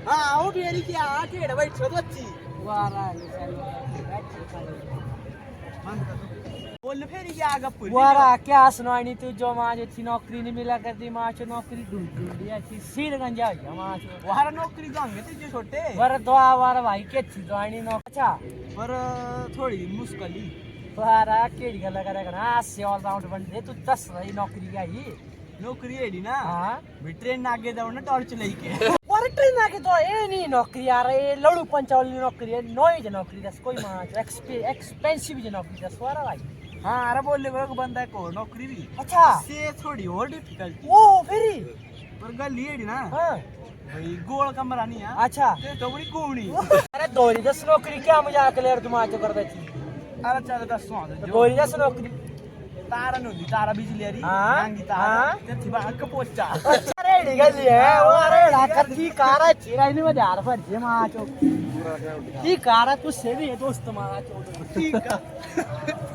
ਉਹ ਮੇਰੀ ਕੀ ਆ ਢੇੜ ਬੈਠੋ ਤੋਚੀ ਵਾਰਾ बोल फिर क्या गप्पू वारा क्या सुनानी तू जो माँ जो थी नौकरी नहीं मिला करती माँ चो नौकरी ढूंढ लिया थी सीर गंजा गया माँ चो वारा नौकरी जाएंगे तुझे छोटे वर दो वारा भाई के थी तो आनी नौकरी अच्छा पर थोड़ी मुश्किल ही वारा केड़ी गल्ला करे कना से ऑल राउंड बन दे तू 10 रही नौकरी का ही नौकरी है ना हां भी ट्रेन आगे जाओ ना टॉर्च लेके और ट्रेन आगे तो ये नहीं नौकरी यार ये लड़ू पंचावली नौकरी है नोई जो नौकरी दस कोई माँ एक्सपेंसिव जो नौकरी दस वारा भाई हाँ अरे बोलने को बंदा है को नौकरी भी अच्छा से थोड़ी और डिफिकल्टी ओ फिर पर गल ये ना हां भाई गोल कमरा नहीं है अच्छा ते तो बड़ी कोणी अरे दोरी दस नौकरी क्या मजाक ले तू माँ चो कर देती अरे चल दस सौ दोरी दस नौकरी तारा नुदी तारा बिजली अरी हाँ, नांगी तारा हाँ। ते थिबा हक पोचा अरे डिगल है वो अरे लाकर दी कारा चिरा नहीं में यार पर जे माँ चो दी कारा तू से भी है दोस्त मारा चो ठीक है